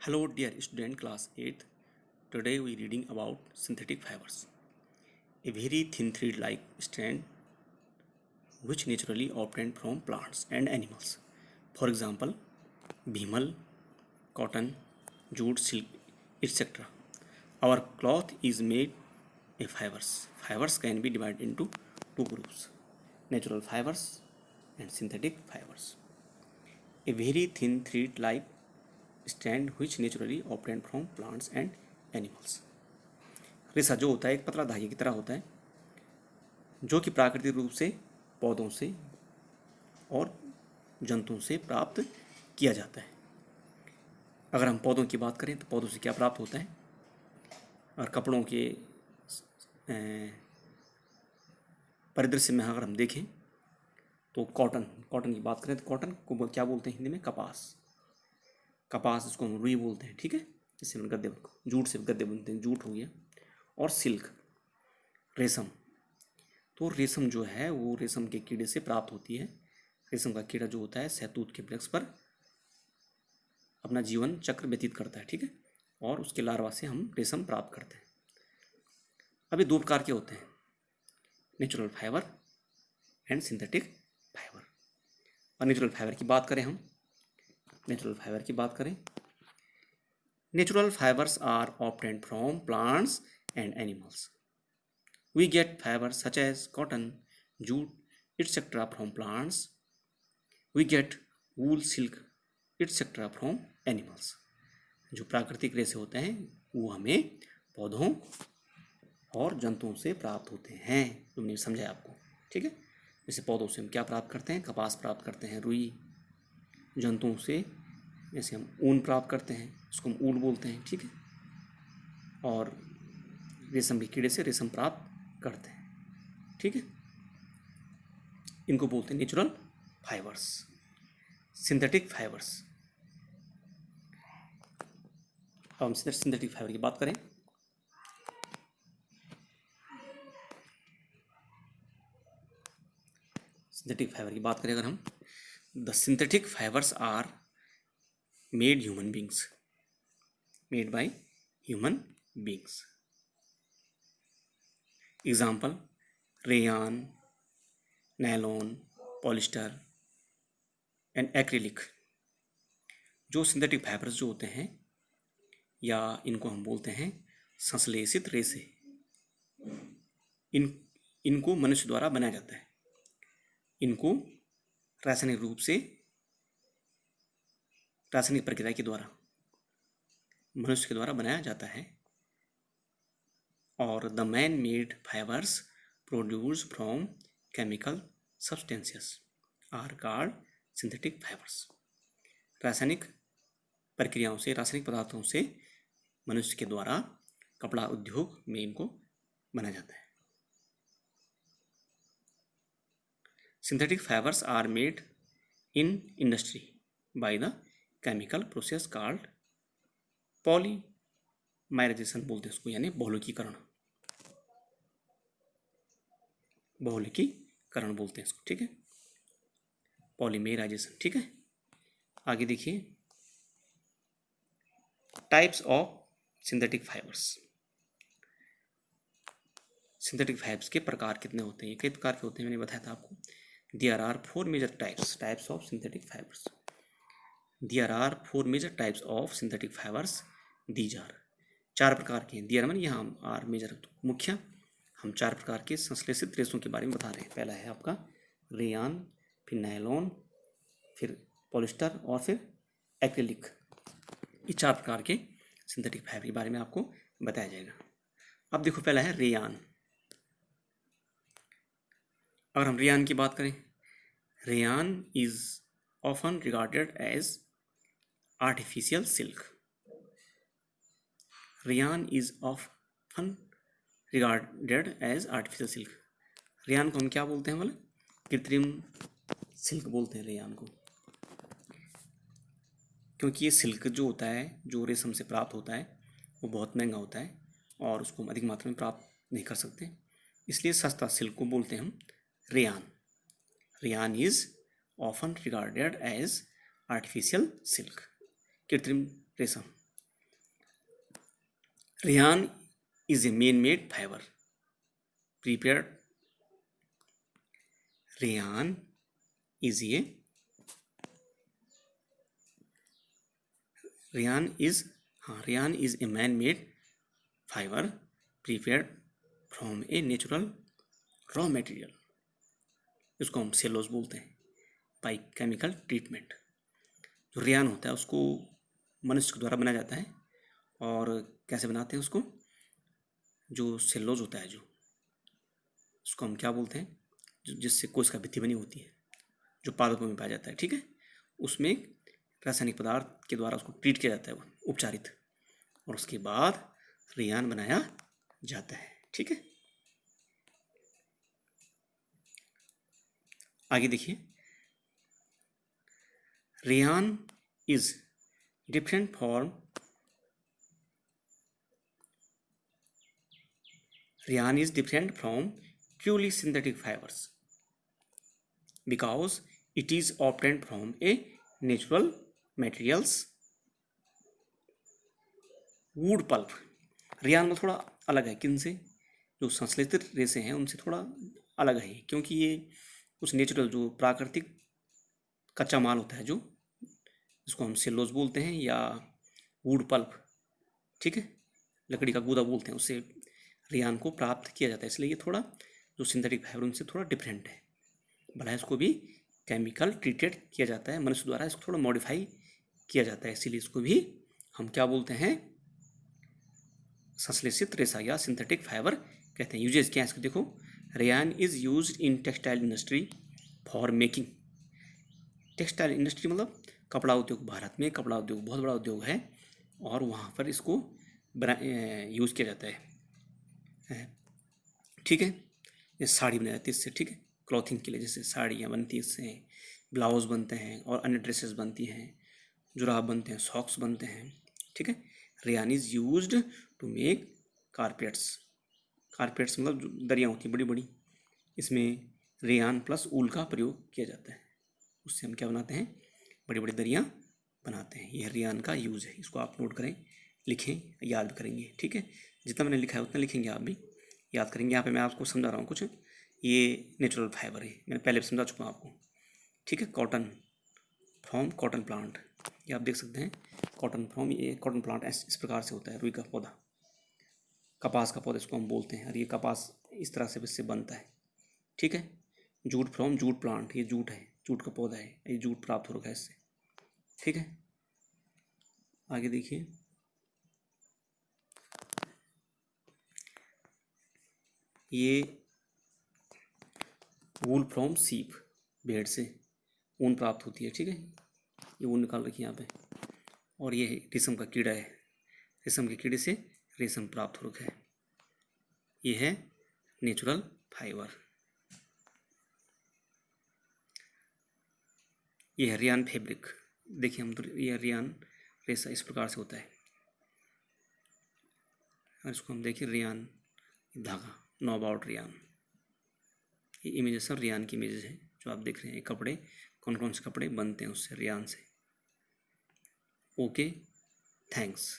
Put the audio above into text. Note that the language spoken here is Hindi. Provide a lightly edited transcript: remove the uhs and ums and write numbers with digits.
Hello dear student class 8th. Today we reading about synthetic fibers. A very thin thread like strand which naturally obtained from plants and animals. For example, bhimal, cotton, jute, silk, etc. Our cloth is made of fibers. Fibers can be divided into two groups: natural fibers and synthetic fibers. A very thin thread like strand which naturally obtained from plants and animals. रेशा जो होता है एक पतला धागे की तरह होता है जो कि प्राकृतिक रूप से पौधों से और जंतुओं से प्राप्त किया जाता है। अगर हम पौधों की बात करें तो पौधों से क्या प्राप्त होता है, और कपड़ों के परिदृश्य में अगर हम देखें तो कॉटन की बात करें तो कॉटन को क्या बोलते हैं हिंदी में? कपास इसको हम रुई बोलते हैं। ठीक है, इससे हम गद्दे, जूट से गद्दे बनते हैं, जूट हो गया। और सिल्क, रेशम, तो रेशम जो है वो रेशम के कीड़े से प्राप्त होती है। रेशम का कीड़ा जो होता है शहतूत के वृक्ष पर अपना जीवन चक्र व्यतीत करता है। ठीक है, और उसके लार्वा से हम रेशम प्राप्त करते हैं। अभी दो प्रकार के होते हैं, natural fibre and synthetic fibre. और नेचुरल फाइबर की बात करें, natural fibres are obtained from plants and animals. We get fibers such as cotton, jute, etc. from plants. We get wool, silk, etc. from animals. जो प्राकृतिक रेशे होते हैं वो हमें पौधों और जंतुओं से प्राप्त होते हैं, जो मैंने समझाया आपको। ठीक है, जैसे पौधों से हम क्या प्राप्त करते हैं? कपास प्राप्त करते हैं, रुई। जंतुओं से जैसे हम ऊन प्राप्त करते हैं, उसको हम ऊल बोलते हैं। ठीक है, और रेशम के कीड़े से रेशम प्राप्त करते हैं। ठीक है, इनको बोलते हैं नेचुरल फाइबर्स। सिंथेटिक फाइबर्स, अब हम सिंथेटिक फाइबर की बात करें अगर हम, the synthetic fibres are made by human beings. Example, rayon, nylon, polyester and acrylic. जो सिंथेटिक फाइबर्स जो होते हैं, या इनको हम बोलते हैं संश्लेषित रेशे, इनको मनुष्य द्वारा बनाया जाता है। इनको रासायनिक प्रक्रिया के द्वारा मनुष्य के द्वारा बनाया जाता है। और the man made fibres produce from chemical substances are called synthetic fibres. रासायनिक प्रक्रियाओं से, रासायनिक पदार्थों से मनुष्य के द्वारा कपड़ा उद्योग में इनको बनाया जाता है। Synthetic fibres are made in industry by the chemical process called polymerisation बोलते हैं उसको, यानी बहुलकीकरण बोलते हैं इसको। ठीक है, पॉलीमराइजेशन। ठीक है, आगे देखिए, types of synthetic fibres. Synthetic fibres के प्रकार कितने होते हैं? कई प्रकार के होते हैं, मैंने बताया था आपको। There are 4 major types of synthetic fibres. There are 4 major types of synthetic fibres. These are, 4 प्रकार के हैं। देयर मन यहाँ आर मेजर, मुख्य। हम 4 प्रकार के संश्लेषित रेशों के बारे में बता रहे हैं। पहला है आपका रेयान, फिर नायलॉन, फिर पॉलिस्टर और फिर एक्रिलिक। ये 4 प्रकार के सिंथेटिक फाइबर के बारे में आपको बताया जाएगा। अब देखो, पहला है रेयान। अगर हम रेयान की बात करें, rayon is often regarded as artificial silk. Rayon is often regarded as artificial silk. Rayon को हम क्या बोलते हैं? बोले कृत्रिम सिल्क बोलते हैं रेयान को, क्योंकि ये सिल्क जो होता है, जो रेशम से प्राप्त होता है, वो बहुत महंगा होता है और उसको हम अधिक मात्रा में प्राप्त नहीं कर सकते। इसलिए सस्ता सिल्क को बोलते हैं हम rayon. Rayon is often regarded as artificial silk, कृत्रिम रेशम। Rayon is a man-made fiber prepared. Rayon is a Rayon is a man-made fiber prepared from a natural raw material. इसको हम सेलोज बोलते हैं बाई केमिकल ट्रीटमेंट। जो रेयान होता है उसको मनुष्य के द्वारा बनाया जाता है। और कैसे बनाते हैं उसको? जो सेलोज होता है जो उसको हम क्या बोलते हैं, जिससे कोशिका भित्ति बनी होती है, जो पादपों में पाया जाता है, ठीक है, उसमें रासायनिक पदार्थ के द्वारा उसको ट्रीट किया जाता है, उपचारित, और उसके बाद रेयान बनाया जाता है, ठीक है। आगे देखिए, rayon is different form Rayon is different from purely synthetic fibers because it is obtained from a natural materials wood pulp। Rayon में थोड़ा अलग है, किन से? जो संश्लेषित रेशे हैं उनसे थोड़ा अलग है, क्योंकि ये उस नेचुरल जो प्राकृतिक कच्चा माल होता है, जो जिसको हम सेलोज बोलते हैं या वुड पल्प, ठीक है, लकड़ी का गूदा बोलते हैं, उससे रेयान को प्राप्त किया जाता है। इसलिए ये थोड़ा जो सिंथेटिक फाइबर उनसे थोड़ा डिफरेंट है। भला इसको भी केमिकल ट्रीटेड किया जाता है, मनुष्य द्वारा इसको थोड़ा मॉडिफाई किया जाता है, इसीलिए इसको भी हम क्या बोलते हैं? संश्लेषित रेशा या सिंथेटिक फाइबर कहते हैं। यूजेस क्या है इसको देखो, rayon is use in textile industry for making. Textile industry मतलब कपड़ा उद्योग। भारत में कपड़ा उद्योग बहुत बड़ा उद्योग है और वहाँ पर इसको यूज़ किया जाता है, ठीक है। ये साड़ी बनाई जाती है इससे, ठीक है, क्लॉथिंग के लिए, जैसे साड़ियाँ बनती हैं इससे, ब्लाउज बनते हैं और अन्य ड्रेसेस बनती हैं, जुराब बनते हैं, सॉक्स बनते हैं, ठीक है। Rayon is used to make carpets. Carpets मतलब दरियाँ होती हैं बड़ी बड़ी, इसमें रेयान प्लस ऊल का प्रयोग किया जाता है, उससे हम क्या बनाते हैं? बड़ी बड़ी दरियाँ बनाते हैं। यह रेयान का यूज़ है, इसको आप नोट करें, लिखें, याद करेंगे, ठीक है। जितना मैंने लिखा है उतना लिखेंगे, आप भी याद करेंगे। यहाँ पे मैं आपको समझा रहा हूँ कुछ, ये नेचुरल फाइबर है, मैंने पहले भी समझा चुका हूँ आपको, ठीक है। कॉटन फ्रॉम कॉटन प्लांट, ये आप देख सकते हैं, कॉटन फ्रॉम, ये कॉटन प्लांट इस प्रकार से होता है, रुई का पौधा, कपास का पौधा इसको हम बोलते हैं, और ये कपास इस तरह से इससे बनता है, ठीक है। जूट फ्रॉम जूट प्लांट, ये जूट है, जूट का पौधा है, ये जूट प्राप्त हो रखा है इससे, ठीक है। आगे देखिए, ये वूल फ्रॉम सीप, भेड़ से ऊन प्राप्त होती है, ठीक है, ये ऊन निकाल रखी है यहाँ पे। और ये रेशम का कीड़ा है, रेशम के कीड़े से रेशम प्राप्त हो रखा है, ये है नेचुरल फाइबर। ये है रेयान फैब्रिक, देखिए हम तो, ये रेयान रेशा इस प्रकार से होता है, और इसको हम देखिए रेयान धागा, नो अबाउट रेयान। ये इमेजेस सब रेयान की इमेजेस हैं जो आप देख रहे हैं। कपड़े, कौन कौन से कपड़े बनते हैं उससे, रेयान से। Okay, thanks.